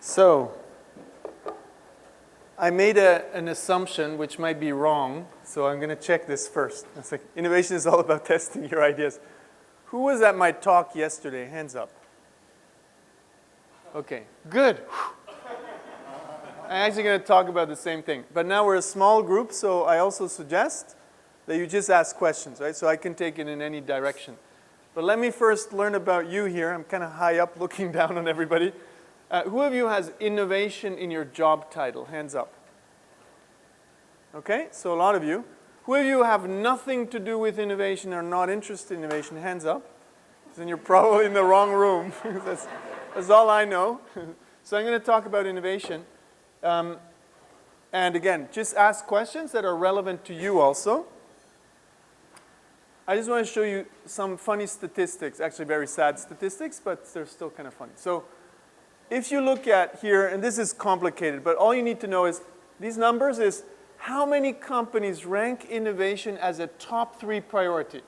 So, I made an assumption which might be wrong, so I'm going to check this first. It's like, innovation is all about testing your ideas. Who was at my talk yesterday? Hands up. Okay, good. I'm actually going to talk about the same thing. But now we're a small group, so I also suggest that you just ask questions, right? So I can take it in any direction. But let me first learn about you here. I'm kind of high up looking down on everybody. Who of you has innovation in your job title? Hands up. Okay, so a lot of you. Who of you have nothing to do with innovation or are not interested in innovation? Hands up. Then you're probably in the wrong room. That's all I know. So I'm going to talk about innovation. And again, just ask questions that are relevant to you also. I just want to show you some funny statistics, actually very sad statistics, but they're still kind of funny. So if you look at here, and this is complicated, but all you need to know is these numbers is how many companies rank innovation as a top 3 priority.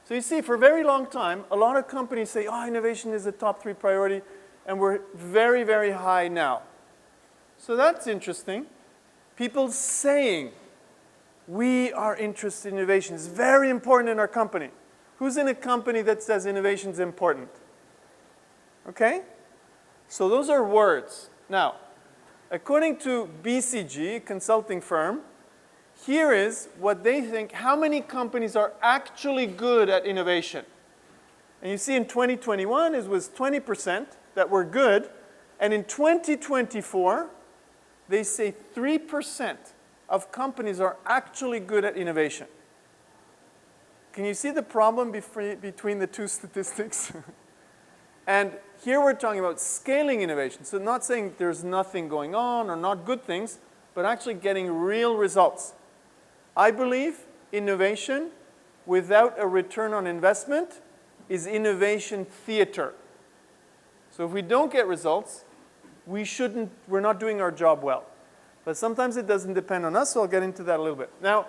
So you see, for a very long time, a lot of companies say, oh, innovation is a top 3 priority, and we're very, very high now. So that's interesting. People saying, we are interested in innovation. It's very important in our company. Who's in a company that says innovation is important? Okay? So those are words. Now, according to BCG, a consulting firm, here is what they think, how many companies are actually good at innovation. And you see in 2021, it was 20% that were good. And in 2024, they say 3% of companies are actually good at innovation. Can you see the problem between the two statistics? And here we're talking about scaling innovation. So not saying there's nothing going on or not good things, but actually getting real results. I believe innovation without a return on investment is innovation theater. So if we don't get results, we're not doing our job well. But sometimes it doesn't depend on us, so I'll get into that a little bit. Now,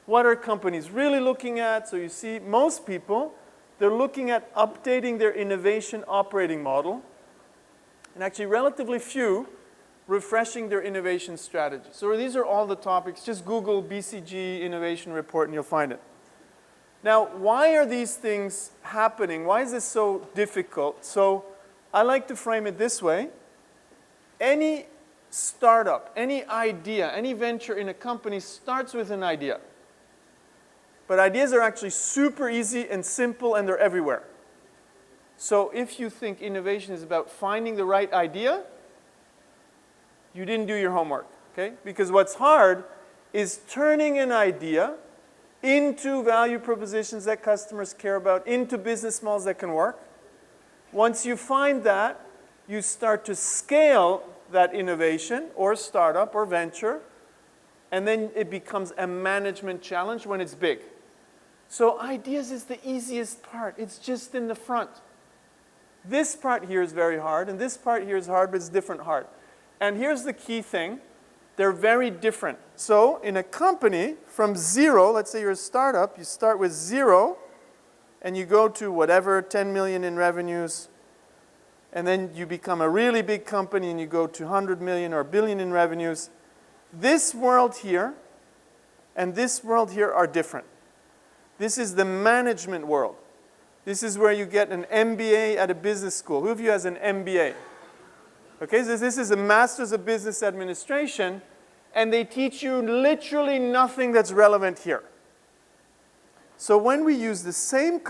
what are companies really looking at? So you see, most people, they're looking at updating their innovation operating model, and actually relatively few refreshing their innovation strategy. So these are all the topics. Just Google BCG Innovation Report and you'll find it. Now, why are these things happening? Why is this so difficult? So I like to frame it this way. Any startup, any idea, any venture in a company starts with an idea. But ideas are actually super easy and simple, and they're everywhere. So if you think innovation is about finding the right idea, you didn't do your homework, okay? Because what's hard is turning an idea into value propositions that customers care about, into business models that can work. Once you find that, you start to scale that innovation or startup or venture, and then it becomes a management challenge when it's big. So ideas is the easiest part. It's just in the front. This part here is very hard, and this part here is hard, but it's different hard. And here's the key thing. They're very different. So in a company, from 0, let's say you're a startup, you start with 0, and you go to whatever, 10 million in revenues, and then you become a really big company, and you go to 100 million or a billion in revenues. This world here and this world here are different. This is the management world. This is where you get an MBA at a business school. Who of you has an MBA? Okay, so this is a Master's of Business Administration, and they teach you literally nothing that's relevant here. So when we use the same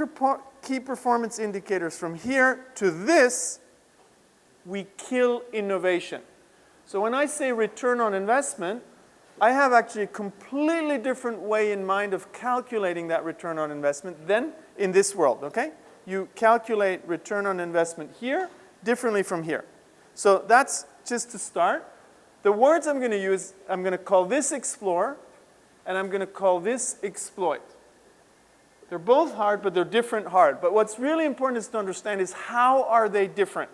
key performance indicators from here to this, we kill innovation. So when I say return on investment, I have actually a completely different way in mind of calculating that return on investment than in this world, okay? You calculate return on investment here differently from here. So that's just to start. The words I'm going to use, I'm going to call this explore, and I'm going to call this exploit. They're both hard, but they're different hard. But what's really important is to understand is how are they different?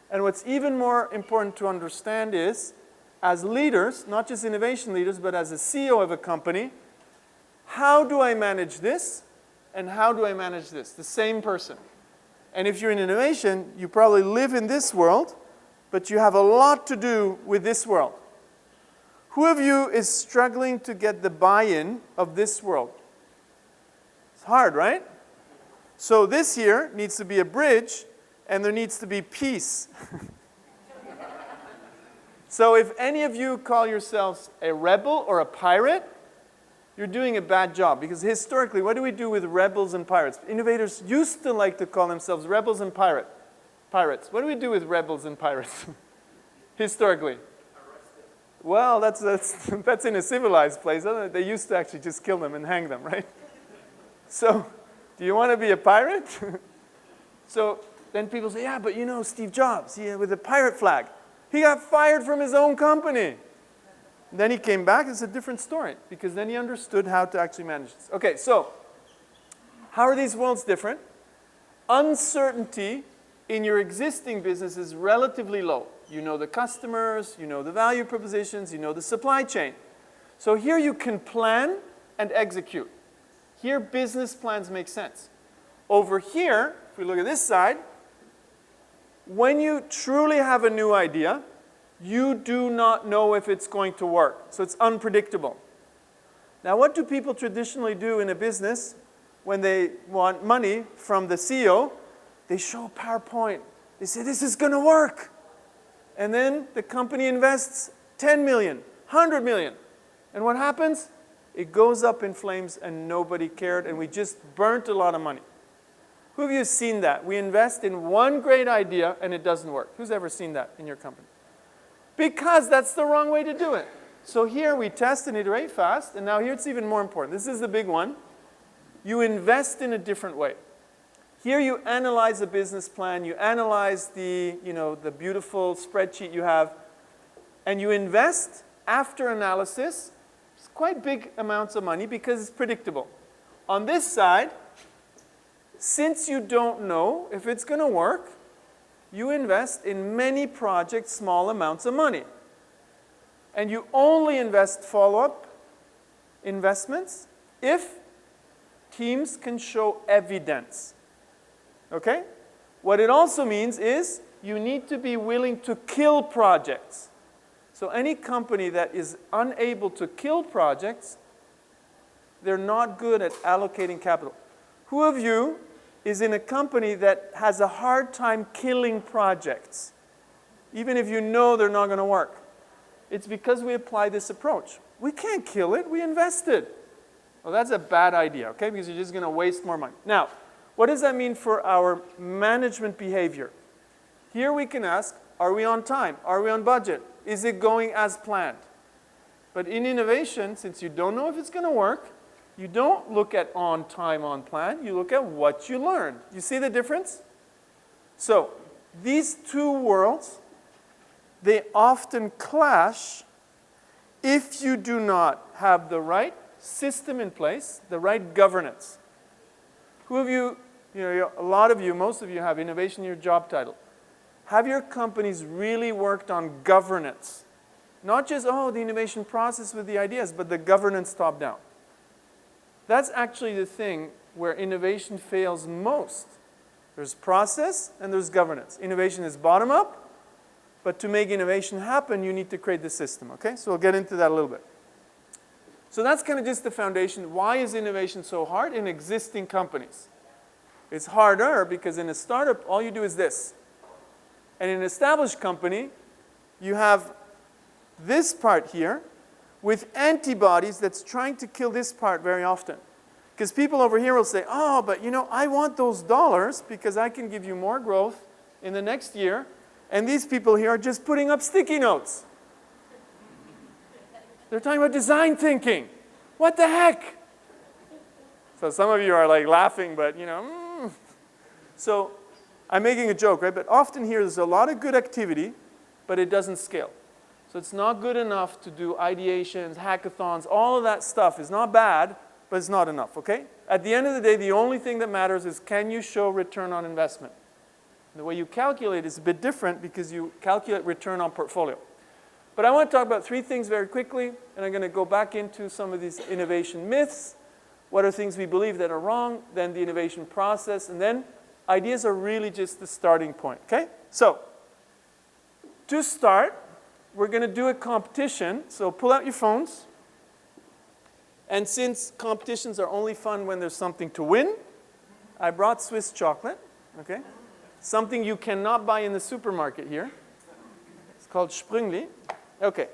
And what's even more important to understand is, as leaders, not just innovation leaders, but as a CEO of a company, how do I manage this and how do I manage this? The same person. And if you're in innovation, you probably live in this world, but you have a lot to do with this world. Who of you is struggling to get the buy-in of this world? It's hard, right? So this here needs to be a bridge, and there needs to be peace. So if any of you call yourselves a rebel or a pirate, you're doing a bad job. Because historically, what do we do with rebels and pirates? Innovators used to like to call themselves rebels and pirates. What do we do with rebels and pirates? Historically. Well, that's in a civilized place. They used to actually just kill them and hang them, right? So, do you want to be a pirate? So then people say, yeah, but you know Steve Jobs, with the pirate flag. He got fired from his own company. Then he came back. It's a different story because then he understood how to actually manage this. Okay, so how are these worlds different? Uncertainty in your existing business is relatively low. You know the customers, you know the value propositions, you know the supply chain. So here you can plan and execute. Here business plans make sense. Over here, if we look at this side, when you truly have a new idea, you do not know if it's going to work. So it's unpredictable. Now, what do people traditionally do in a business when they want money from the CEO? They show a PowerPoint. They say, this is going to work. And then the company invests 10 million, 100 million. And what happens? It goes up in flames and nobody cared, and we just burnt a lot of money. Who of you has seen that? We invest in one great idea and it doesn't work. Who's ever seen that in your company? Because that's the wrong way to do it. So here we test and iterate fast, and now here it's even more important. This is the big one. You invest in a different way. Here you analyze a business plan, you analyze the beautiful spreadsheet you have, and you invest after analysis. It's quite big amounts of money because it's predictable. On this side, since you don't know if it's going to work, you invest in many projects, small amounts of money. And you only invest follow-up investments if teams can show evidence. Okay? What it also means is you need to be willing to kill projects. So any company that is unable to kill projects, they're not good at allocating capital. Who of you is in a company that has a hard time killing projects, even if you know they're not going to work? It's because we apply this approach. We can't kill it, we invested. Well, that's a bad idea, okay? Because you're just going to waste more money. Now, what does that mean for our management behavior? Here we can ask, are we on time? Are we on budget? Is it going as planned? But in innovation, since you don't know if it's going to work, you don't look at on time, on plan. You look at what you learned. You see the difference? So these two worlds, they often clash if you do not have the right system in place, the right governance. Who of you, a lot of you, most of you have innovation in your job title. Have your companies really worked on governance? Not just, the innovation process with the ideas, but the governance top down. That's actually the thing where innovation fails most. There's process and there's governance. Innovation is bottom up, but to make innovation happen, you need to create the system, okay? So we'll get into that a little bit. So that's kind of just the foundation. Why is innovation so hard in existing companies? It's harder because in a startup, all you do is this. And in an established company, you have this part here with antibodies that's trying to kill this part very often. Because people over here will say, but I want those dollars because I can give you more growth in the next year. And these people here are just putting up sticky notes. They're talking about design thinking. What the heck? So some of you are like laughing, but So I'm making a joke, right? But often here there's a lot of good activity, but it doesn't scale. So it's not good enough to do ideations, hackathons, all of that stuff is not bad, but it's not enough, okay? At the end of the day, the only thing that matters is can you show return on investment? And the way you calculate is a bit different because you calculate return on portfolio. But I want to talk about three things very quickly, and I'm going to go back into some of these innovation myths. What are things we believe that are wrong? Then the innovation process, and then ideas are really just the starting point, okay? So, To start, we're going to do a competition. So pull out your phones. And since competitions are only fun when there's something to win, I brought Swiss chocolate, okay? Something you cannot buy in the supermarket here. It's called Sprüngli. Okay.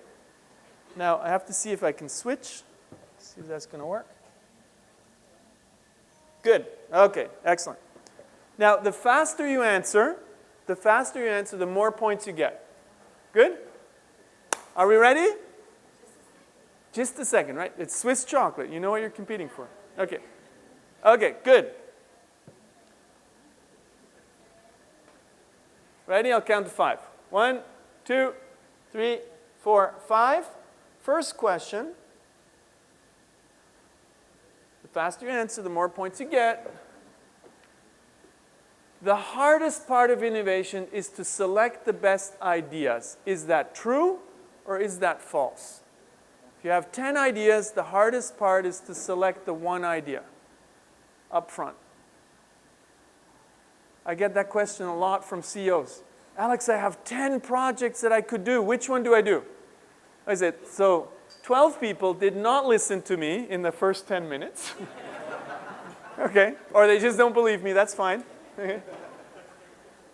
Now, I have to see if I can switch. See if that's going to work. Good. Okay, excellent. Now, the faster you answer, the more points you get. Good? Are we ready? Just a second, right? It's Swiss chocolate. You know what you're competing for. Okay. Okay, good. Ready? I'll count to 5. 1, 2, 3, 4, 5. First question. The faster you answer, the more points you get. The hardest part of innovation is to select the best ideas. Is that true or is that false? If you have 10 ideas, the hardest part is to select the one idea up front. I get that question a lot from CEOs. Alex, I have 10 projects that I could do. Which one do I do? I said, so 12 people did not listen to me in the first 10 minutes. Okay, or they just don't believe me, that's fine.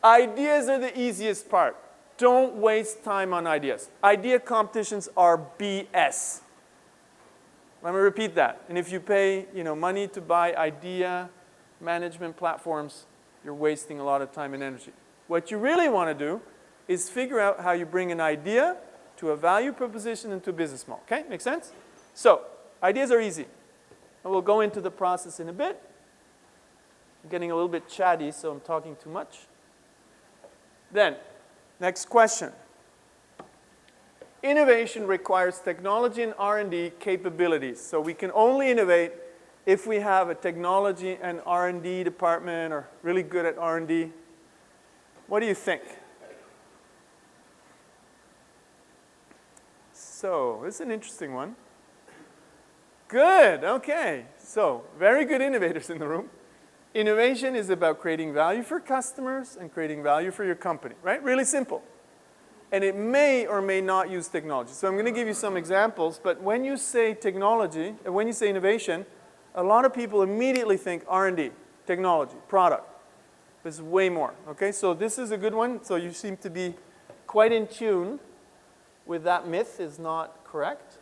Ideas are the easiest part. Don't waste time on ideas. Idea competitions are BS. Let me repeat that. And if you pay, money to buy idea management platforms, you're wasting a lot of time and energy. What you really want to do is figure out how you bring an idea to a value proposition into a business model. Okay, make sense? So, ideas are easy. And we'll go into the process in a bit. I'm getting a little bit chatty, so I'm talking too much. Then, next question. Innovation requires technology and R&D capabilities. So we can only innovate if we have a technology and R&D department or really good at R&D. What do you think? So, this is an interesting one. Good, okay. So, very good innovators in the room. Innovation is about creating value for customers and creating value for your company, right? Really simple. And it may or may not use technology. So I'm going to give you some examples, but when you say technology, and when you say innovation, a lot of people immediately think R&D, technology, product. But it's way more, okay? So this is a good one. So you seem to be quite in tune with that myth is not correct.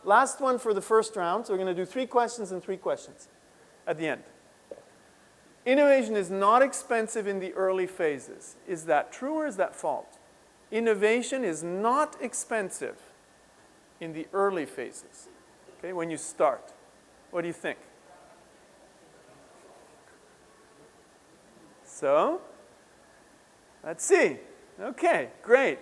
Last one for the first round. So we're going to do 3 questions and 3 questions at the end. Innovation is not expensive in the early phases. Is that true or is that false? Innovation is not expensive in the early phases, okay, when you start. What do you think? So, let's see. Okay, great.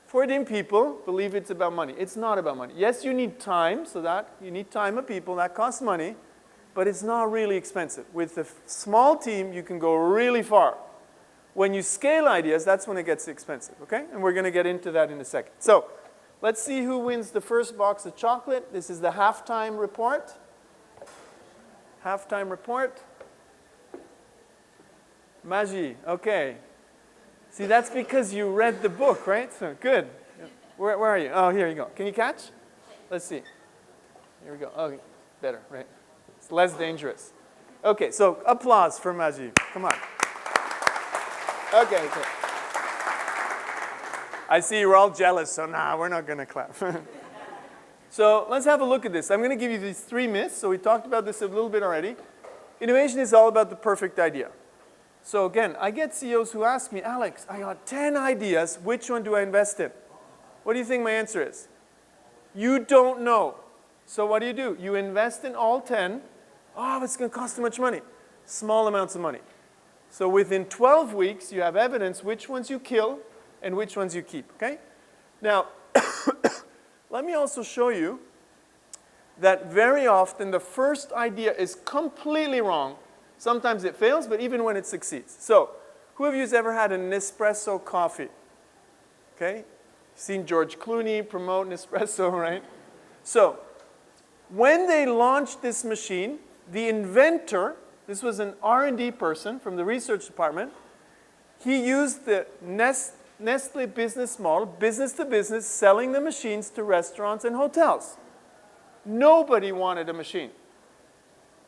14 people believe it's about money. It's not about money. Yes, you need time, so that you need time of people. That costs money. But it's not really expensive. With a small team, you can go really far. When you scale ideas, that's when it gets expensive, okay? And we're going to get into that in a second. So, let's see who wins the first box of chocolate. This is the halftime report. Halftime report. Magi, okay. See, that's because you read the book, right? So, good. Where are you? Oh, here you go. Can you catch? Let's see. Here we go. Okay, better, right? It's less dangerous. Okay, so applause for Magi. Come on. Okay. I see you're all jealous, so we're not going to clap. So let's have a look at this. I'm going to give you these 3 myths. So we talked about this a little bit already. Innovation is all about the perfect idea. So again, I get CEOs who ask me, Alex, I got 10 ideas. Which one do I invest in? What do you think my answer is? You don't know. So what do? You invest in all 10. Oh, it's going to cost too much money. Small amounts of money. So within 12 weeks, you have evidence which ones you kill and which ones you keep, okay? Now, let me also show you that very often the first idea is completely wrong. Sometimes it fails, but even when it succeeds. So, who of you has ever had an Nespresso coffee? Okay? You've seen George Clooney promote Nespresso, right? So, when they launched this machine, the inventor, this was an R&D person from the research department, he used the Nestle business model, business to business, selling the machines to restaurants and hotels. Nobody wanted a machine.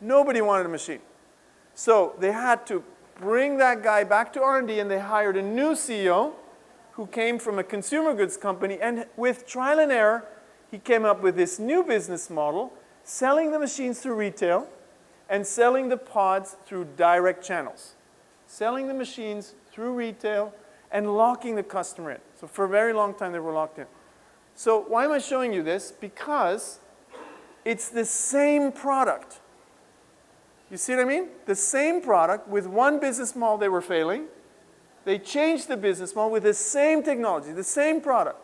Nobody wanted a machine. So they had to bring that guy back to R&D, and they hired a new CEO who came from a consumer goods company, and with trial and error, he came up with this new business model, selling the machines through retail and selling the pods through direct channels. Selling the machines through retail and locking the customer in. So for a very long time, they were locked in. So why am I showing you this? Because it's the same product. You see what I mean? The same product with one business model they were failing. They changed the business model with the same technology, the same product.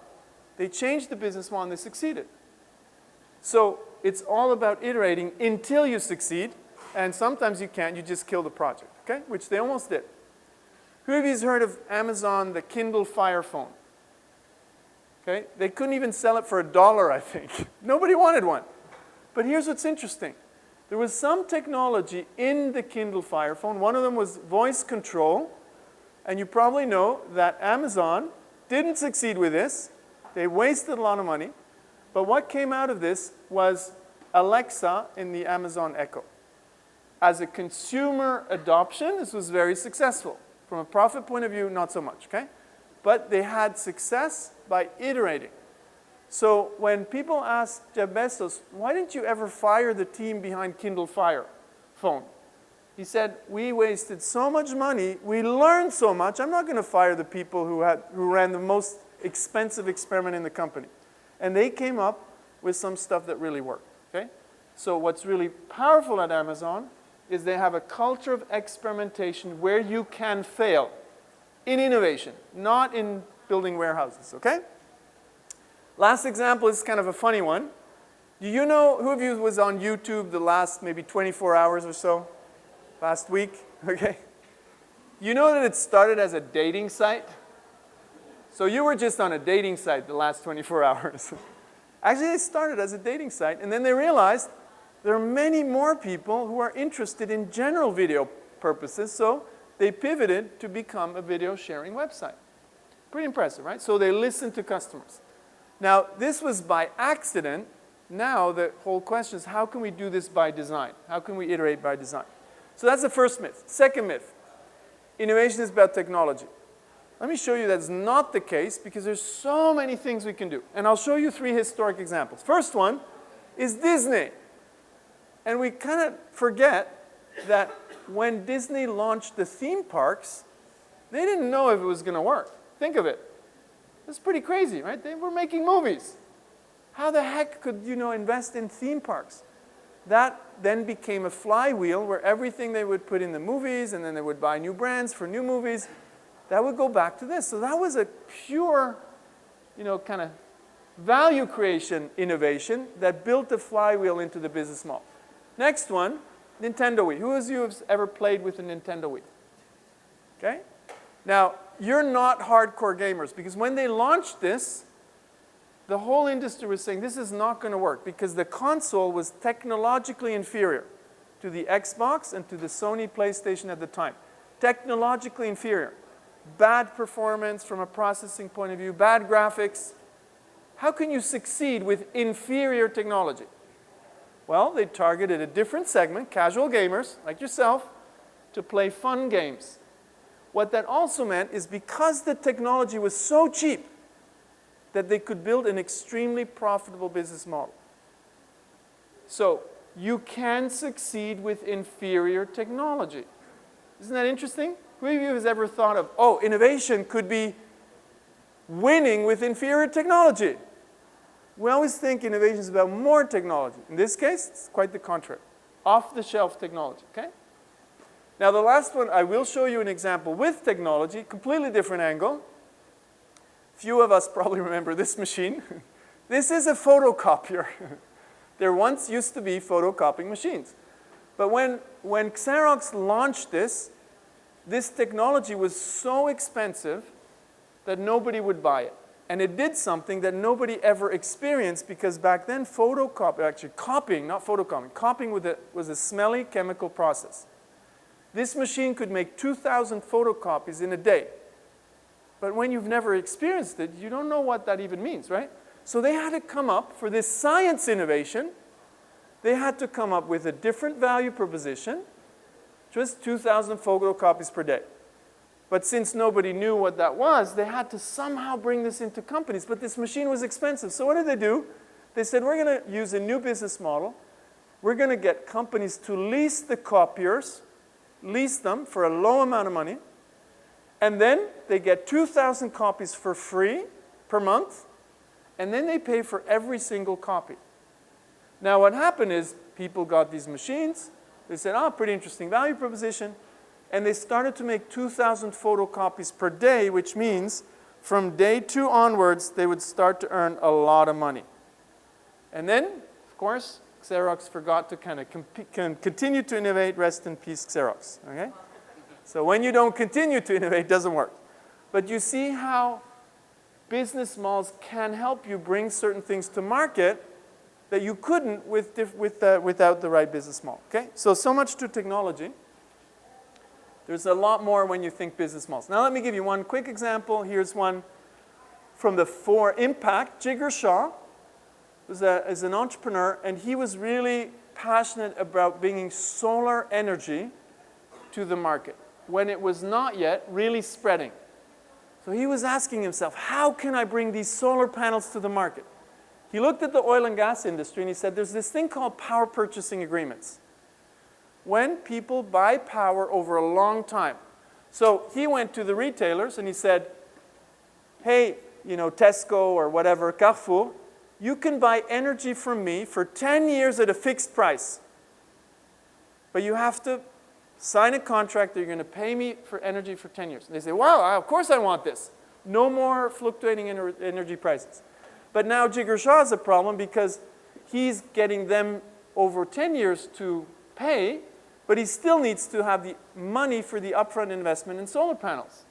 They changed the business model and they succeeded. So it's all about iterating until you succeed, and sometimes you can't, you just kill the project, okay? Which they almost did. Who of you has heard of Amazon, the Kindle Fire phone? Okay? They couldn't even sell it for $1, I think. Nobody wanted one. But here's what's interesting. There was some technology in the Kindle Fire phone. One of them was voice control. And you probably know that Amazon didn't succeed with this. They wasted a lot of money. But what came out of this was Alexa in the Amazon Echo. As a consumer adoption, this was very successful. From a profit point of view, not so much, okay? But they had success by iterating. So when people ask Jeff Bezos, why didn't you ever fire the team behind Kindle Fire phone? He said, we wasted so much money, we learned so much, I'm not going to fire the people who ran the most expensive experiment in the company. And they came up with some stuff that really worked, okay? So what's really powerful at Amazon is they have a culture of experimentation where you can fail in innovation, not in building warehouses, okay? Last example is kind of a funny one. Do you know, who of you was on YouTube the last maybe 24 hours or so? Last week, okay? You know that it started as a dating site? So you were just on a dating site the last 24 hours. Actually, they started as a dating site, and then they realized there are many more people who are interested in general video purposes, so they pivoted to become a video sharing website. Pretty impressive, right? So they listened to customers. Now, this was by accident. Now the whole question is, how can we do this by design? How can we iterate by design? So that's the first myth. Second myth, innovation is about technology. Let me show you that's not the case, because there's so many things we can do. And I'll show you 3 historic examples. First one is Disney. And we kind of forget that when Disney launched the theme parks, they didn't know if it was going to work. Think of it. It's pretty crazy, right? They were making movies. How the heck could you invest in theme parks? That then became a flywheel where everything they would put in the movies, and then they would buy new brands for new movies, that would go back to this. So that was a pure, kind of value creation innovation that built a flywheel into the business model. Next one, Nintendo Wii. Who of you has ever played with a Nintendo Wii? Okay? Now, you're not hardcore gamers, because when they launched this, the whole industry was saying this is not going to work, because the console was technologically inferior to the Xbox and to the Sony PlayStation at the time. Technologically inferior. Bad performance from a processing point of view, bad graphics. How can you succeed with inferior technology? Well, they targeted a different segment, casual gamers like yourself, to play fun games. What that also meant is, because the technology was so cheap, that they could build an extremely profitable business model. So you can succeed with inferior technology. Isn't that interesting? Who of you has ever thought of, oh, innovation could be winning with inferior technology? We always think innovation is about more technology. In this case, it's quite the contrary. Off-the-shelf technology, okay? Now, the last one, I will show you an example with technology, completely different angle. Few of us probably remember this machine. This is a photocopier. There once used to be photocopying machines. But when Xerox launched this technology was so expensive that nobody would buy it. And it did something that nobody ever experienced, because back then copying, not photocopying, copying was a smelly chemical process. This machine could make 2,000 photocopies in a day. But when you've never experienced it, you don't know what that even means, right? So they had to come up, for this science innovation, they had to come up with a different value proposition, just 2,000 photocopies per day. But since nobody knew what that was, they had to somehow bring this into companies. But this machine was expensive. So what did they do? They said, we're going to use a new business model. We're going to get companies to lease the copiers, lease them for a low amount of money, and then they get 2,000 copies for free per month, and then they pay for every single copy. Now what happened is people got these machines. They said, oh, pretty interesting value proposition. And they started to make 2,000 photocopies per day, which means from day 2 onwards, they would start to earn a lot of money. And then, of course, Xerox forgot to kind of continue to innovate. Rest in peace, Xerox. Okay? So when you don't continue to innovate, it doesn't work. But you see how business models can help you bring certain things to market that you couldn't without the right business model. Okay? So much to technology. There's a lot more when you think business models. Now let me give you one quick example. Here's one from the For Impact. Jigar Shah is an entrepreneur, and he was really passionate about bringing solar energy to the market when it was not yet really spreading. So he was asking himself, how can I bring these solar panels to the market? He looked at the oil and gas industry and he said, there's this thing called power purchasing agreements. When people buy power over a long time. So he went to the retailers and he said, hey, you know, Tesco or whatever, Carrefour, you can buy energy from me for 10 years at a fixed price. But you have to sign a contract that you're going to pay me for energy for 10 years. And they say, wow, of course I want this. No more fluctuating energy prices. But now Jigar Shah has a problem because he's getting them over 10 years to pay, but he still needs to have the money for the upfront investment in solar panels.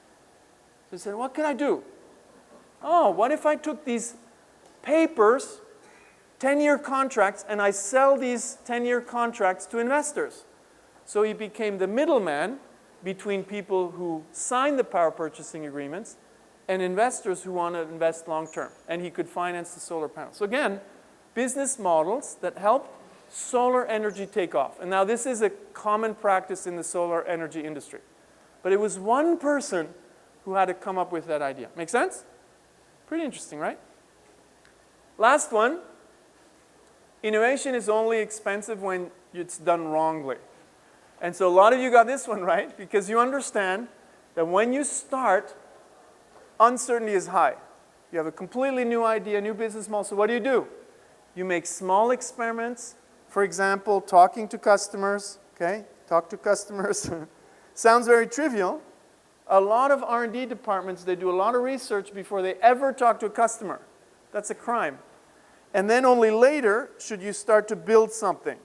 So he said, what can I do? Oh, what if I took these papers, 10-year contracts, and I sell these 10-year contracts to investors? So he became the middleman between people who signed the power purchasing agreements and investors who want to invest long-term. And he could finance the solar panels. So again, business models that help solar energy take off. And now this is a common practice in the solar energy industry. But it was one person who had to come up with that idea. Make sense? Pretty interesting, right? Last one. Innovation is only expensive when it's done wrongly. And so a lot of you got this one right because you understand that when you start, uncertainty is high. You have a completely new idea, new business model. So what do? You make small experiments. For example, talking to customers, okay? Talk to customers. Sounds very trivial. A lot of R&D departments, they do a lot of research before they ever talk to a customer. That's a crime. And then only later should you start to build something.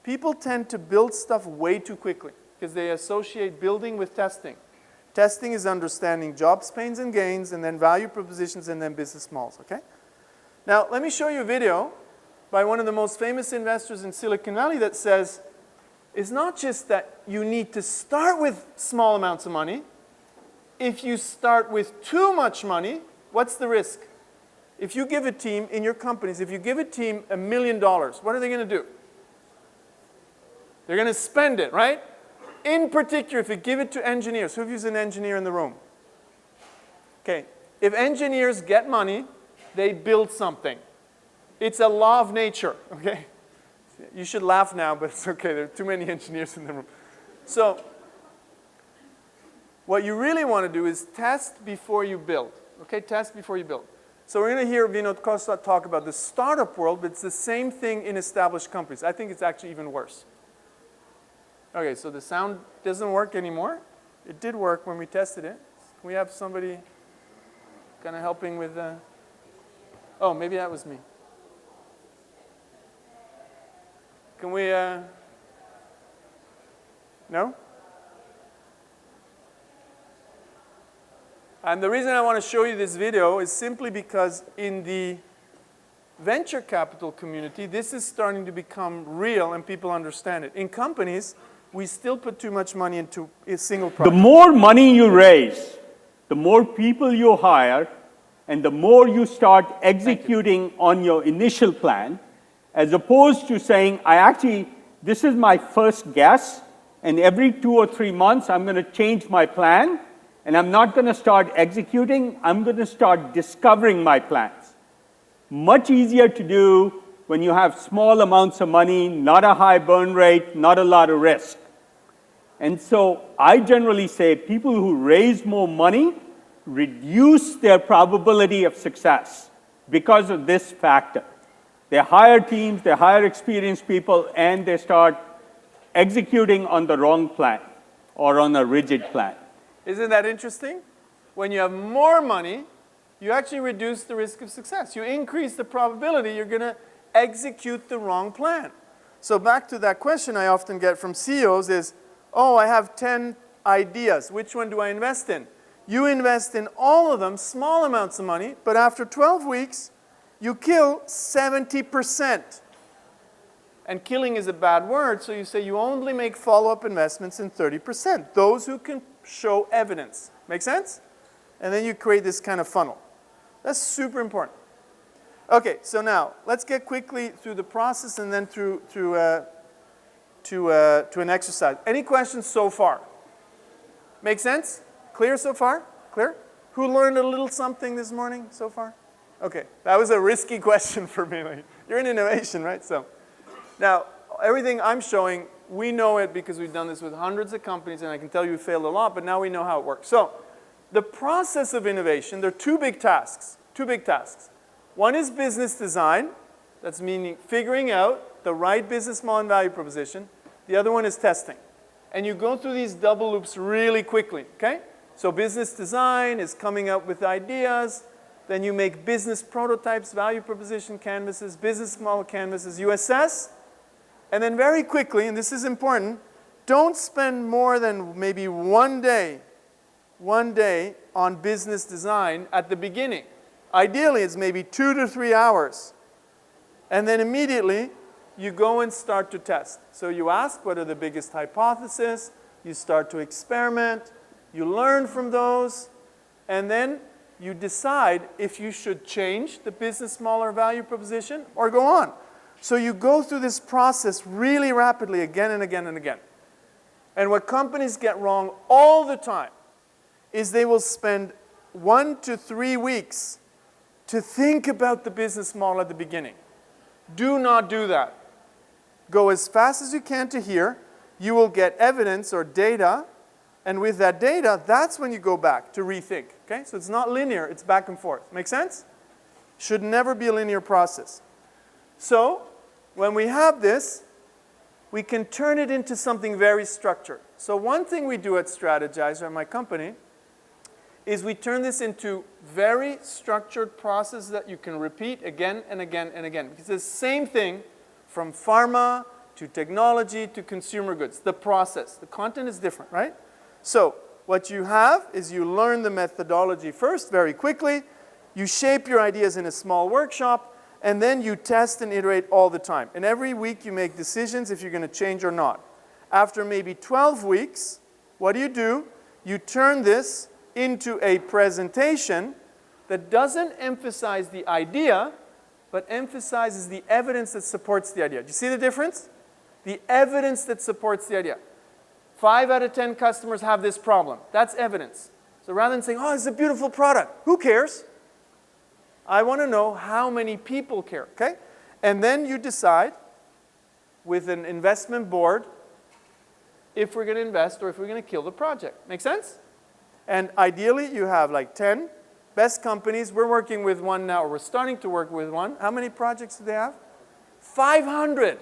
People tend to build stuff way too quickly because they associate building with testing. Testing is understanding jobs, pains, and gains, and then value propositions, and then business models, okay? Now, let me show you a video by one of the most famous investors in Silicon Valley that says, it's not just that you need to start with small amounts of money. If you start with too much money, what's the risk? If you give a team in your companies, if you give a team $1 million, what are they going to do? They're going to spend it, right? In particular, if you give it to engineers. Who is an engineer in the room? Okay. If engineers get money, they build something. It's a law of nature, okay? You should laugh now, but it's okay. There are too many engineers in the room. So what you really want to do is test before you build, okay? Test before you build. So we're going to hear Vinod Costa talk about the startup world, but it's the same thing in established companies. I think it's actually even worse. Okay, so the sound doesn't work anymore. It did work when we tested it. Can we have somebody kind of helping with oh, maybe that was me. Can we, no? And the reason I want to show you this video is simply because in the venture capital community, this is starting to become real and people understand it. In companies, we still put too much money into a single project. The more money you raise, the more people you hire, and the more you start executing on your initial plan, as opposed to saying, this is my first guess, and every 2 or 3 months I'm going to change my plan, and I'm not going to start executing, I'm going to start discovering my plans. Much easier to do when you have small amounts of money, not a high burn rate, not a lot of risk. And so I generally say people who raise more money reduce their probability of success because of this factor. They hire teams, they hire experienced people, and they start executing on the wrong plan or on a rigid plan. Isn't that interesting? When you have more money, you actually reduce the risk of success. You increase the probability you're going to execute the wrong plan. So back to that question I often get from CEOs is, oh, I have 10 ideas. Which one do I invest in? You invest in all of them, small amounts of money, but after 12 weeks, you kill 70%. And killing is a bad word, so you say you only make follow-up investments in 30%. Those who can show evidence. Make sense? And then you create this kind of funnel. That's super important. Okay, so now let's get quickly through the process and then through to an exercise. Any questions so far? Make sense? Clear so far? Clear? Who learned a little something this morning so far? Okay, that was a risky question for me. You're in innovation, right? So now, everything I'm showing, we know it because we've done this with hundreds of companies, and I can tell you we failed a lot, but now we know how it works. So the process of innovation, there are two big tasks. One is business design. That's meaning figuring out the right business model and value proposition. The other one is testing. And you go through these double loops really quickly, okay? So business design is coming up with ideas. Then you make business prototypes, value proposition canvases, business model canvases. You assess. And then very quickly, and this is important, don't spend more than maybe one day on business design at the beginning. Ideally, it's maybe 2 to 3 hours. And then immediately, you go and start to test. So you ask what are the biggest hypotheses, you start to experiment, you learn from those, and then you decide if you should change the business model or value proposition or go on. So you go through this process really rapidly again and again and again. And what companies get wrong all the time is they will spend 1 to 3 weeks to think about the business model at the beginning. Do not do that. Go as fast as you can to here. You will get evidence or data, and with that data, that's when you go back to rethink. Okay? So it's not linear, it's back and forth. Make sense? Should never be a linear process. So when we have this, we can turn it into something very structured. So one thing we do at Strategyzer, at my company, is we turn this into very structured process that you can repeat again and again and again. It's the same thing from pharma to technology to consumer goods. The process. The content is different, right? So what you have is you learn the methodology first very quickly. You shape your ideas in a small workshop, and then you test and iterate all the time. And every week you make decisions if you're going to change or not. After maybe 12 weeks, what do? You turn this into a presentation that doesn't emphasize the idea, but emphasizes the evidence that supports the idea. Do you see the difference? The evidence that supports the idea. 5 out of 10 customers have this problem. That's evidence. So rather than saying, oh, it's a beautiful product, who cares? I want to know how many people care, okay? And then you decide with an investment board if we're going to invest or if we're going to kill the project. Make sense? And ideally, you have like 10 best companies. We're working with one now, or we're starting to work with one. How many projects do they have? 500.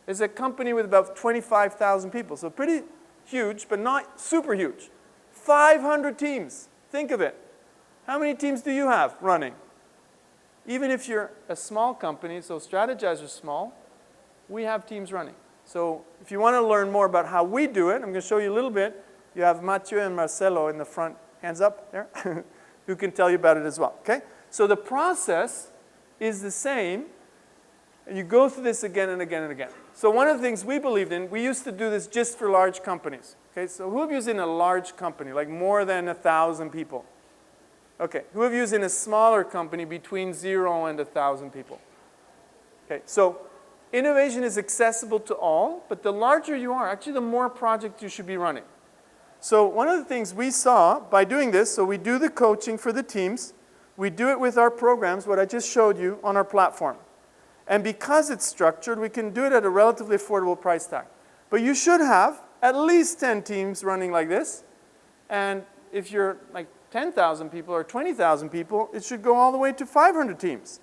It's a company with about 25,000 people. So pretty huge, but not super huge. 500 teams. Think of it. How many teams do you have running? Even if you're a small company, so Strategyzer is small, we have teams running. So if you want to learn more about how we do it, I'm going to show you a little bit. You have Mathieu and Marcelo in the front, hands up there, who can tell you about it as well, okay? So the process is the same, and you go through this again and again and again. So one of the things we believed in, we used to do this just for large companies, Okay, so who of you is in a large company, like more than 1,000 people? Okay, who of you is in a smaller company between 0 and 1,000 people? Okay, so innovation is accessible to all, but the larger you are, actually the more projects you should be running. So one of the things we saw by doing this, so we do the coaching for the teams, we do it with our programs, what I just showed you, on our platform. And because it's structured, we can do it at a relatively affordable price tag. But you should have at least 10 teams running like this. And if you're like 10,000 people or 20,000 people, it should go all the way to 500 teams.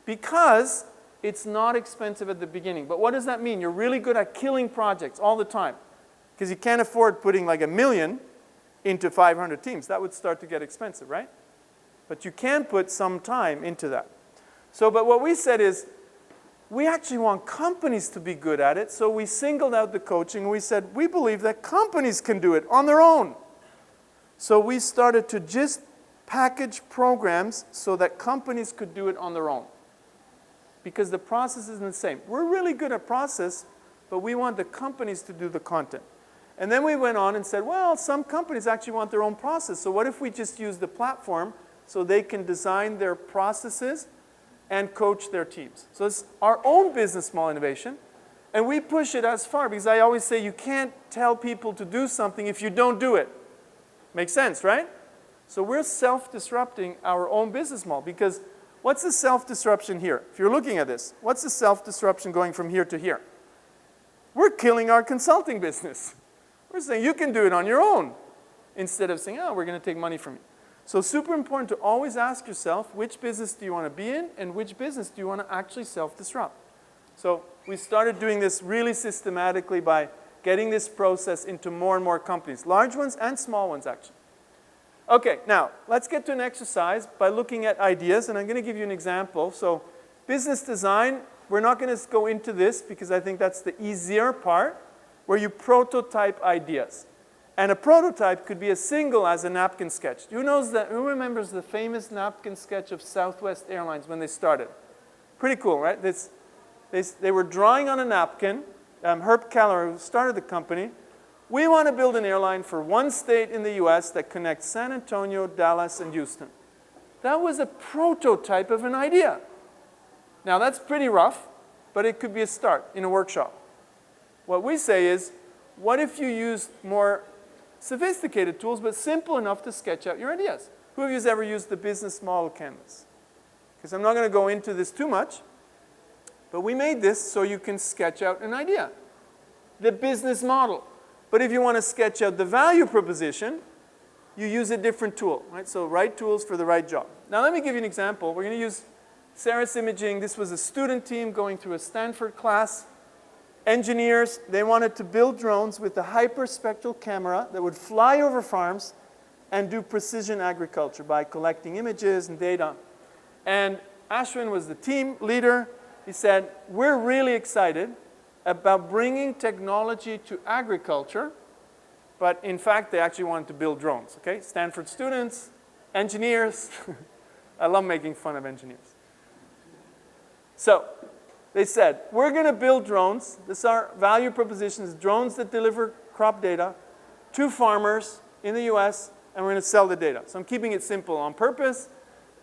Because it's not expensive at the beginning. But what does that mean? You're really good at killing projects all the time. Because you can't afford putting like 1 million into 500 teams. That would start to get expensive, right? But you can put some time into that. So, but what we said is, we actually want companies to be good at it, so we singled out the coaching and we said, we believe that companies can do it on their own. So we started to just package programs so that companies could do it on their own. Because the process isn't the same. We're really good at process, but we want the companies to do the content. And then we went on and said, well, some companies actually want their own process, so what if we just use the platform so they can design their processes and coach their teams. So it's our own business model innovation, and we push it as far, because I always say you can't tell people to do something if you don't do it. Makes sense, right? So we're self-disrupting our own business model, because what's the self-disruption here? If you're looking at this, what's the self-disruption going from here to here? We're killing our consulting business. We're saying you can do it on your own, instead of saying, oh, we're going to take money from you. So super important to always ask yourself, which business do you want to be in, and which business do you want to actually self-disrupt? So we started doing this really systematically by getting this process into more and more companies, large ones and small ones, actually. Okay, now, let's get to an exercise by looking at ideas, and I'm going to give you an example. So business design, we're not going to go into this, because I think that's the easier part, where you prototype ideas. And a prototype could be as single as a napkin sketch. Who remembers the famous napkin sketch of Southwest Airlines when they started? Pretty cool, right? They were drawing on a napkin. Herb Keller, who started the company, we want to build an airline for one state in the US that connects San Antonio, Dallas, and Houston. That was a prototype of an idea. Now that's pretty rough, but it could be a start in a workshop. What we say is, what if you use more sophisticated tools, but simple enough to sketch out your ideas? Who of you has ever used the business model canvas? Because I'm not going to go into this too much, but we made this so you can sketch out an idea, the business model. But if you want to sketch out the value proposition, you use a different tool, right? So right tools for the right job. Now let me give you an example. We're going to use Sarah's imaging. This was a student team going through a Stanford class. Engineers, they wanted to build drones with a hyperspectral camera that would fly over farms and do precision agriculture by collecting images and data. And Ashwin was the team leader. He said, we're really excited about bringing technology to agriculture, but in fact, they actually wanted to build drones, okay? Stanford students, engineers. I love making fun of engineers. So they said, we're going to build drones. This is our value propositions, drones that deliver crop data to farmers in the US, and we're going to sell the data. So I'm keeping it simple on purpose.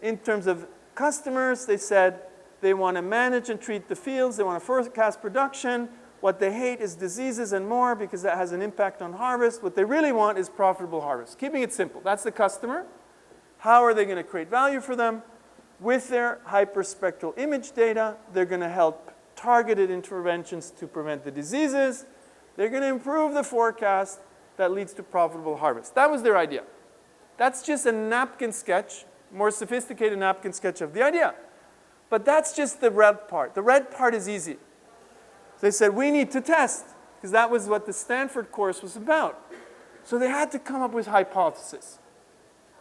In terms of customers, they said they want to manage and treat the fields. They want to forecast production. What they hate is diseases and more, because that has an impact on harvest. What they really want is profitable harvest. Keeping it simple. That's the customer. How are they going to create value for them? With their hyperspectral image data, they're going to help targeted interventions to prevent the diseases. They're going to improve the forecast that leads to profitable harvest. That was their idea. That's just a napkin sketch, more sophisticated napkin sketch of the idea. But that's just the red part. The red part is easy. They said, we need to test, because that was what the Stanford course was about. So they had to come up with hypotheses.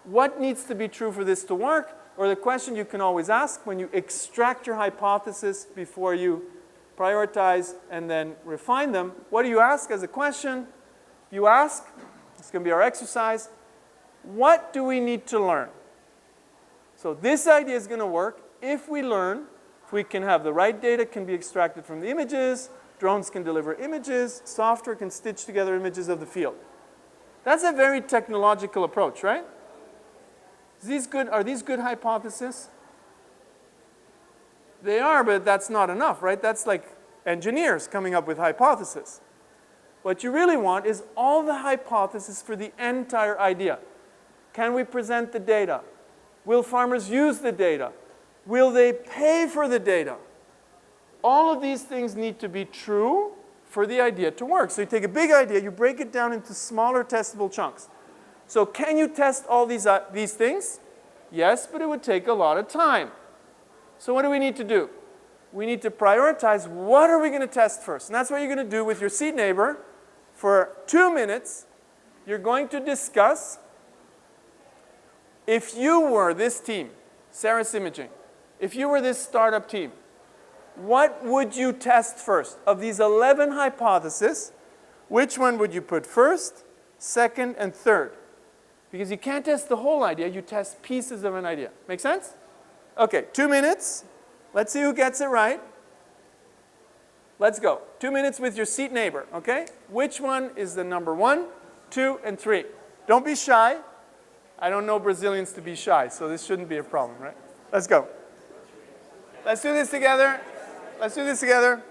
What needs to be true for this to work? Or the question you can always ask when you extract your hypothesis before you prioritize and then refine them. What do you ask as a question? You ask, it's going to be our exercise, what do we need to learn? So this idea is going to work if we learn, if we can have the right data can be extracted from the images, Drones can deliver images. Software can stitch together images of the field. That's a very technological approach, right? Are these good hypotheses? They are, but that's not enough, right? That's like engineers coming up with hypotheses. What you really want is all the hypotheses for the entire idea. Can we present the data? Will farmers use the data? Will they pay for the data? All of these things need to be true for the idea to work. So you take a big idea, you break it down into smaller testable chunks. So can you test all these things? Yes, but it would take a lot of time. So what do we need to do? We need to prioritize what are we going to test first. And that's what you're going to do with your seat neighbor. For 2 minutes, you're going to discuss, if you were this team, Sarah's Imaging, if you were this startup team, what would you test first? Of these 11 hypotheses, which one would you put first, second, and third? Because you can't test the whole idea, you test pieces of an idea. Make sense? Okay, 2 minutes. Let's see who gets it right. Let's go. 2 minutes with your seat neighbor, okay? Which one is the number 1, 2, and 3? Don't be shy. I don't know Brazilians to be shy, so this shouldn't be a problem, right? Let's go. Let's do this together. Let's do this together.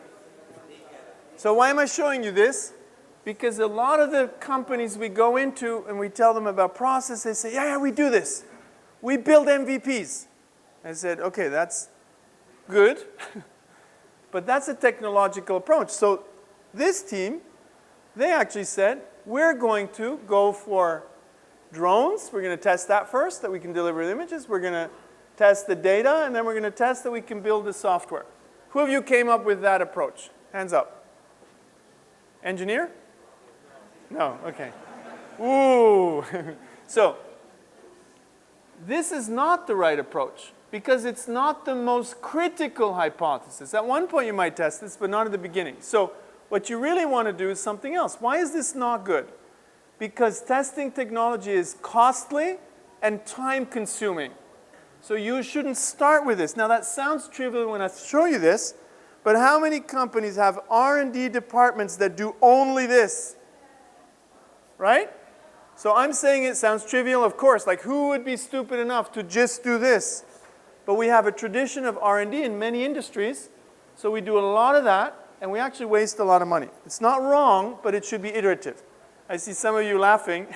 So why am I showing you this? Because a lot of the companies we go into and we tell them about process, they say, yeah, we do this. We build MVPs. I said, okay, that's good. But that's a technological approach. So this team, they actually said, we're going to go for drones. We're going to test that first, that we can deliver the images. We're going to test the data, and then we're going to test that we can build the software. Who of you came up with that approach? Hands up. Engineer? No, okay. Ooh. So this is not the right approach because it's not the most critical hypothesis. At one point you might test this, but not at the beginning. So what you really want to do is something else. Why is this not good? Because testing technology is costly and time-consuming. So you shouldn't start with this. Now that sounds trivial when I show you this, but how many companies have R&D departments that do only this? Right? So I'm saying it sounds trivial, of course. Like who would be stupid enough to just do this? But we have a tradition of R&D in many industries, so we do a lot of that, and we actually waste a lot of money. It's not wrong, but it should be iterative. I see some of you laughing.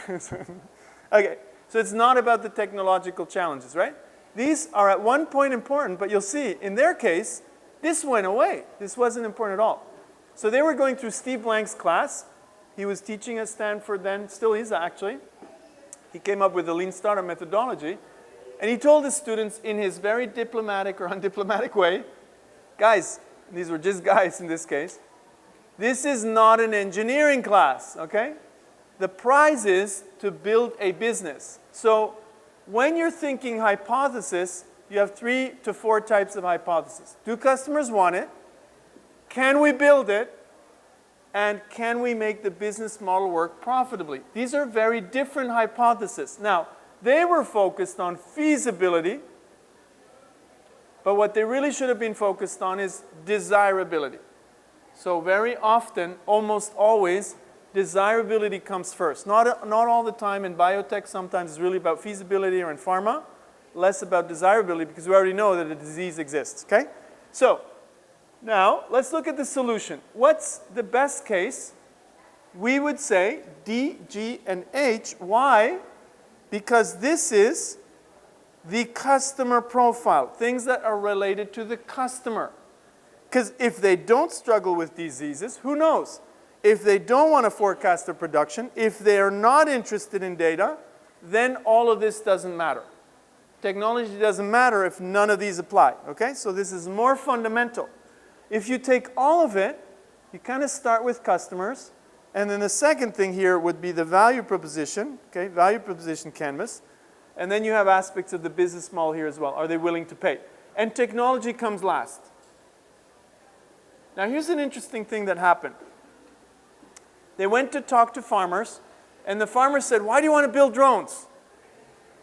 Okay, so it's not about the technological challenges, right? These are at one point important, but you'll see, in their case, this went away. This wasn't important at all. So they were going through Steve Blank's class. He was teaching at Stanford then, still is actually. He came up with the Lean Startup methodology. And he told his students in his very diplomatic or undiplomatic way, guys, these were just guys in this case, this is not an engineering class, okay? The prize is to build a business. So when you're thinking hypothesis, you have 3 to 4 types of hypotheses. Do customers want it? Can we build it? And can we make the business model work profitably? These are very different hypotheses. Now, they were focused on feasibility, but what they really should have been focused on is desirability. So very often, almost always, desirability comes first. Not all the time. In biotech, sometimes it's really about feasibility, or in pharma, less about desirability because we already know that a disease exists, okay? So now let's look at the solution. What's the best case? We would say D, G, and H. Why? Because this is the customer profile, things that are related to the customer. Because if they don't struggle with diseases, who knows? If they don't want to forecast their production, if they are not interested in data, then all of this doesn't matter. Technology doesn't matter if none of these apply, okay? So this is more fundamental. If you take all of it, you kind of start with customers, and then the second thing here would be the value proposition, okay? Value proposition canvas. And then you have aspects of the business model here as well. Are they willing to pay? And technology comes last. Now here's an interesting thing that happened. They went to talk to farmers, and the farmers said, why do you want to build drones?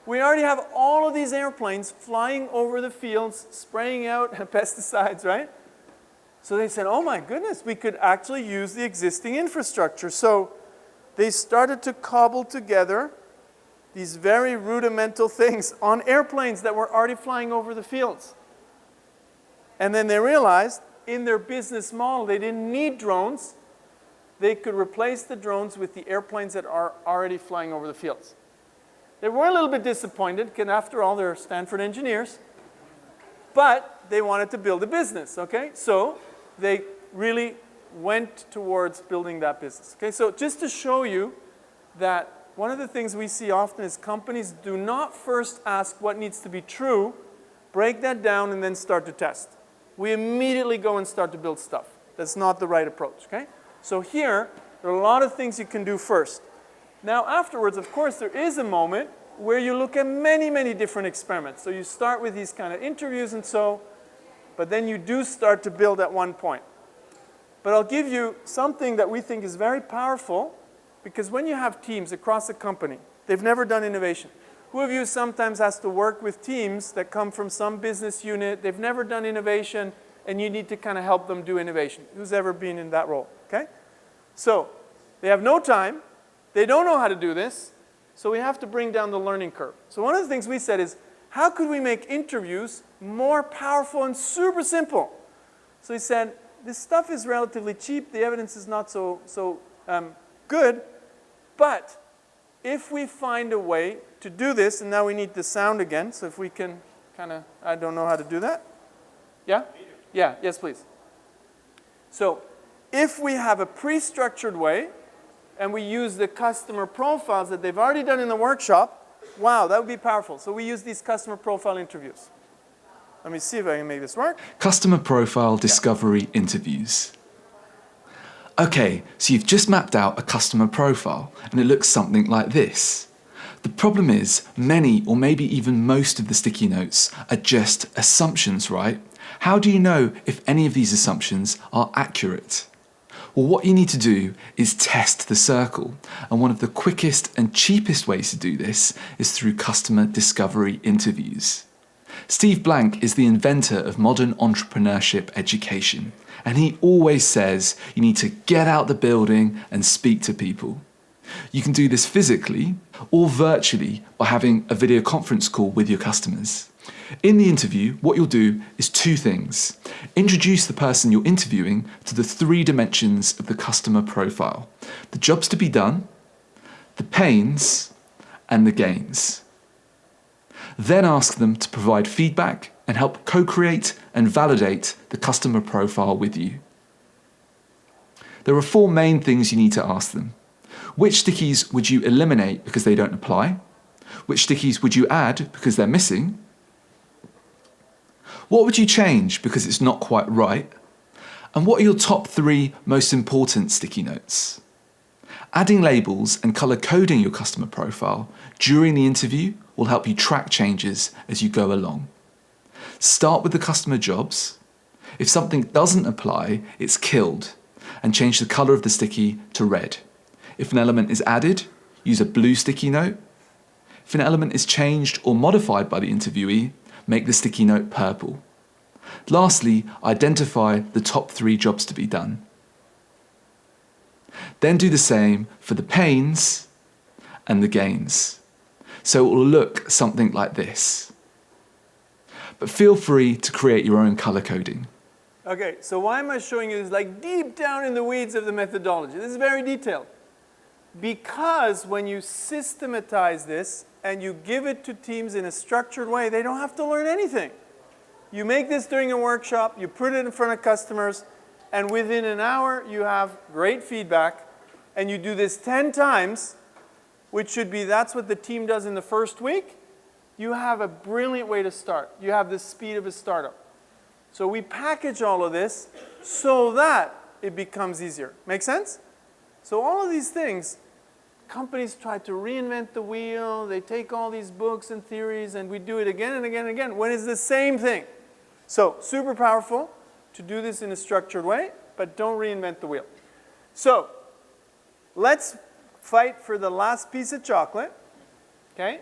We already have all of these airplanes flying over the fields, spraying out pesticides, right? So they said, oh my goodness, we could actually use the existing infrastructure. So they started to cobble together these very rudimental things on airplanes that were already flying over the fields. And then they realized in their business model, they didn't need drones. They could replace the drones with the airplanes that are already flying over the fields. They were a little bit disappointed, because after all, they're Stanford engineers. But they wanted to build a business, okay? So they really went towards building that business. Okay, so just to show you that one of the things we see often is companies do not first ask what needs to be true, break that down, and then start to test. We immediately go and start to build stuff. That's not the right approach, okay? So here, there are a lot of things you can do first. Now afterwards, of course, there is a moment where you look at many, many different experiments. So you start with these kind of interviews and so, but then you do start to build at one point. But I'll give you something that we think is very powerful, because when you have teams across a company, they've never done innovation. Who of you sometimes has to work with teams that come from some business unit, they've never done innovation, and you need to kind of help them do innovation? Who's ever been in that role, okay? So they have no time, they don't know how to do this, so we have to bring down the learning curve. So one of the things we said is, how could we make interviews more powerful and super simple? So we said, this stuff is relatively cheap, the evidence is not so good, but if we find a way to do this, and now we need the sound again, so if we can kind of, I don't know how to do that. Yeah? Yeah, yes please. So if we have a pre-structured way, and we use the customer profiles that they've already done in the workshop, wow, that would be powerful. So we use these customer profile interviews. Let me see if I can make this work. Customer profile discovery interviews. Okay, so you've just mapped out a customer profile, and it looks something like this. The problem is, many or maybe even most of the sticky notes are just assumptions, right? How do you know if any of these assumptions are accurate? Well, what you need to do is test the circle, and one of the quickest and cheapest ways to do this is through customer discovery interviews. Steve Blank is the inventor of modern entrepreneurship education, and he always says you need to get out the building and speak to people. You can do this physically or virtually by having a video conference call with your customers. In the interview, what you'll do is two things. Introduce the person you're interviewing to the three dimensions of the customer profile: the jobs to be done, the pains, and the gains. Then ask them to provide feedback and help co-create and validate the customer profile with you. There are four main things you need to ask them. Which stickies would you eliminate because they don't apply? Which stickies would you add because they're missing? What would you change because it's not quite right? And what are your top three most important sticky notes? Adding labels and color coding your customer profile during the interview will help you track changes as you go along. Start with the customer jobs. If something doesn't apply, it's killed, and change the color of the sticky to red. If an element is added, use a blue sticky note. If an element is changed or modified by the interviewee, make the sticky note purple. Lastly, identify the top three jobs to be done. Then do the same for the pains and the gains. So it will look something like this. But feel free to create your own color coding. Okay, so why am I showing you this like deep down in the weeds of the methodology? This is very detailed. Because when you systematize this and you give it to teams in a structured way, they don't have to learn anything. You make this during a workshop, you put it in front of customers, and within an hour you have great feedback, and you do this 10 times, which should be, that's what the team does in the first week, you have a brilliant way to start. You have the speed of a startup. So we package all of this so that it becomes easier. Make sense? So all of these things, companies try to reinvent the wheel, they take all these books and theories, and we do it again and again and again, when it's the same thing. So super powerful to do this in a structured way, but don't reinvent the wheel. So let's fight for the last piece of chocolate. Okay?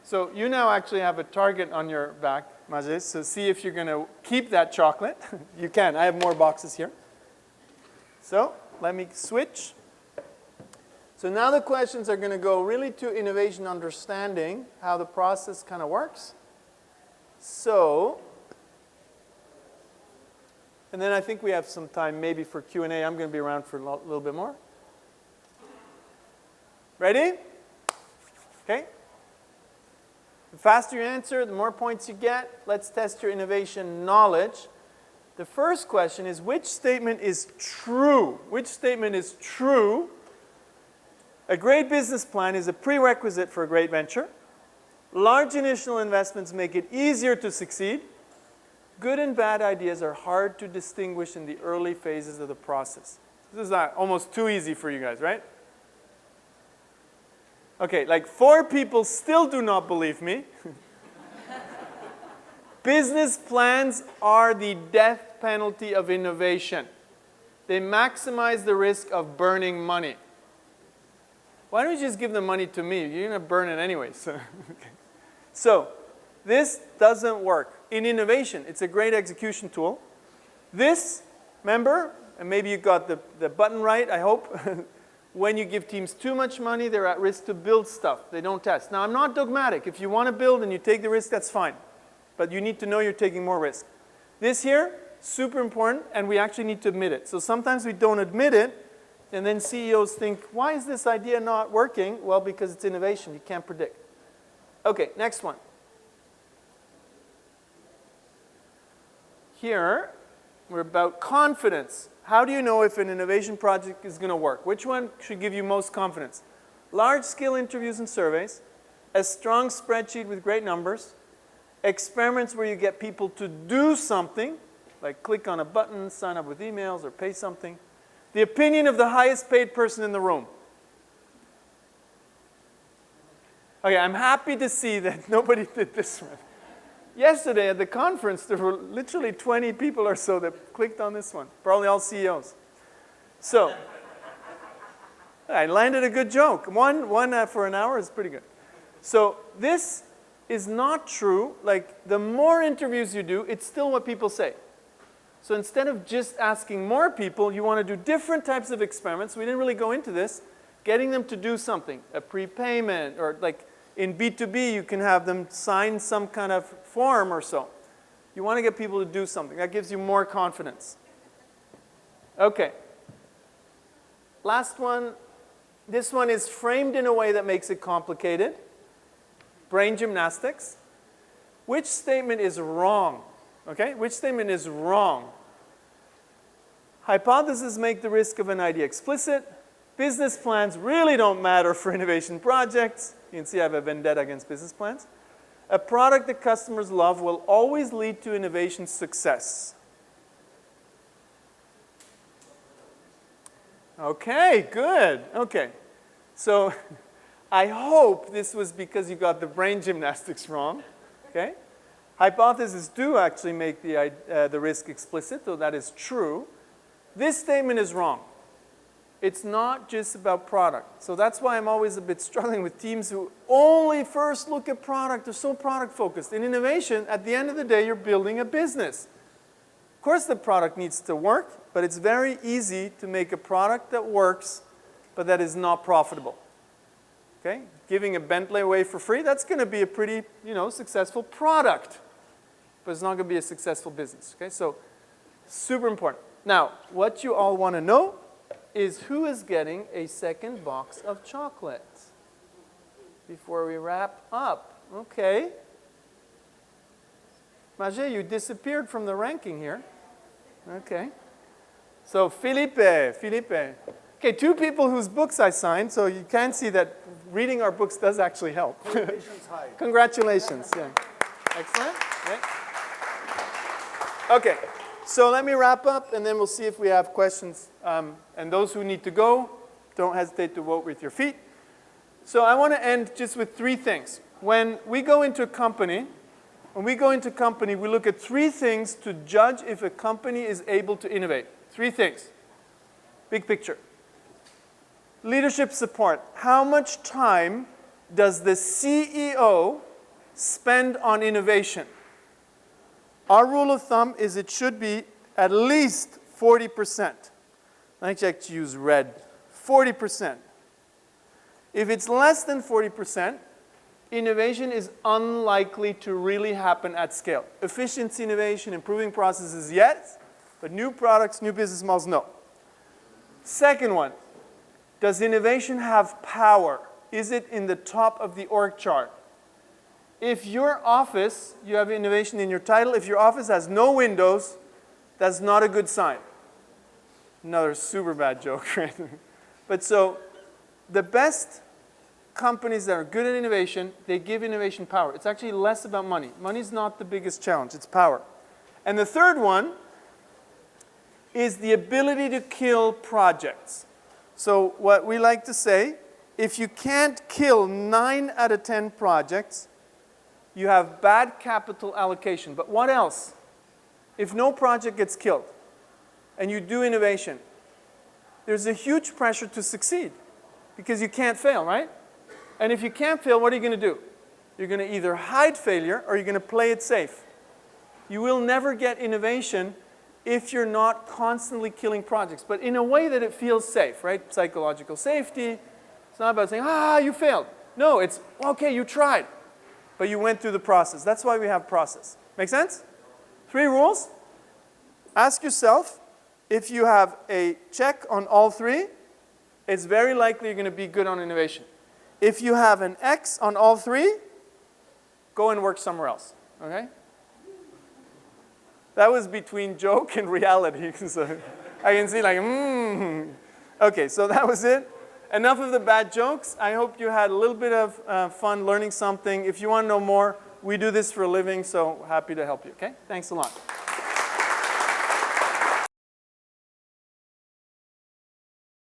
So you now actually have a target on your back. Majid. So see if you're going to keep that chocolate. You can. I have more boxes here. So let me switch. So now the questions are going to go really to innovation understanding, how the process kind of works. So, and then I think we have some time maybe for Q&A. I'm going to be around for a little bit more. Ready? Okay. The faster you answer, the more points you get. Let's test your innovation knowledge. The first question is, which statement is true? Which statement is true? A great business plan is a prerequisite for a great venture. Large initial investments make it easier to succeed. Good and bad ideas are hard to distinguish in the early phases of the process. This is almost too easy for you guys, right? Okay, like 4 people still do not believe me. Business plans are the death penalty of innovation. They maximize the risk of burning money. Why don't you just give the money to me? You're going to burn it anyway. So this doesn't work. In innovation, it's a great execution tool. This, remember, and maybe you got the button right, I hope. When you give teams too much money, they're at risk to build stuff. They don't test. Now, I'm not dogmatic. If you want to build and you take the risk, that's fine. But you need to know you're taking more risk. This here, super important, and we actually need to admit it. So sometimes we don't admit it, and then CEOs think, why is this idea not working? Well, because it's innovation. You can't predict. Okay, next one. Here, we're about confidence. How do you know if an innovation project is going to work? Which one should give you most confidence? Large-scale interviews and surveys, a strong spreadsheet with great numbers, experiments where you get people to do something, like click on a button, sign up with emails, or pay something, the opinion of the highest paid person in the room. Okay, I'm happy to see that nobody did this one. Yesterday at the conference, there were literally 20 people or so that clicked on this one. Probably all CEOs. So, I landed a good joke. One for an hour is pretty good. So this is not true. Like, the more interviews you do, it's still what people say. So instead of just asking more people, you want to do different types of experiments. We didn't really go into this. Getting them to do something, a prepayment, or like in B2B, you can have them sign some kind of form or so. You want to get people to do something. That gives you more confidence. Okay. Last one. This one is framed in a way that makes it complicated. Brain gymnastics. Which statement is wrong? Okay? Which statement is wrong? Hypotheses make the risk of an idea explicit. Business plans really don't matter for innovation projects. You can see I have a vendetta against business plans. A product that customers love will always lead to innovation success. Okay, good. Okay. So I hope this was because you got the brain gymnastics wrong. Okay? Hypotheses do actually make the risk explicit, though that is true. This statement is wrong. It's not just about product. So that's why I'm always a bit struggling with teams who only first look at product. They're so product focused. In innovation, at the end of the day, you're building a business. Of course, the product needs to work, but it's very easy to make a product that works, but that is not profitable. Okay? Giving a Bentley away for free, that's going to be a pretty, successful product, but it's not going to be a successful business. Okay? So, super important. Now, what you all want to know is who is getting a second box of chocolate before we wrap up. Okay. Majid, you disappeared from the ranking here. Okay. So Felipe. Okay, 2 people whose books I signed, so you can see that reading our books does actually help. Congratulations. Yeah. Excellent. Okay. So let me wrap up, and then we'll see if we have questions. And those who need to go, don't hesitate to vote with your feet. So I want to end just with 3 things. When we go into a company, we look at 3 things to judge if a company is able to innovate. 3 things. Big picture. Leadership support. How much time does the CEO spend on innovation? Our rule of thumb is it should be at least 40%. I like to use red. 40%. If it's less than 40%, innovation is unlikely to really happen at scale. Efficiency innovation, improving processes, yes, but new products, new business models, no. Second one, does innovation have power? Is it in the top of the org chart? If your office, you have innovation in your title, if your office has no windows, that's not a good sign. Another super bad joke, right? But so, the best companies that are good at innovation, they give innovation power. It's actually less about money. Money's not the biggest challenge, it's power. And the third one is the ability to kill projects. So what we like to say, if you can't kill 9 out of 10 projects, you have bad capital allocation. But what else? If no project gets killed and you do innovation, there's a huge pressure to succeed because you can't fail, right? And if you can't fail, what are you going to do? You're going to either hide failure or you're going to play it safe. You will never get innovation if you're not constantly killing projects, but in a way that it feels safe, right? Psychological safety. It's not about saying, you failed. No, it's, okay, you tried, but you went through the process. That's why we have process. Make sense? 3 rules. Ask yourself, if you have a check on all 3, it's very likely you're going to be good on innovation. If you have an X on all 3, go and work somewhere else, okay? That was between joke and reality. So I can see like, Okay, so that was it. Enough of the bad jokes. I hope you had a little bit of fun learning something. If you want to know more, we do this for a living, so happy to help you, okay? Thanks a lot.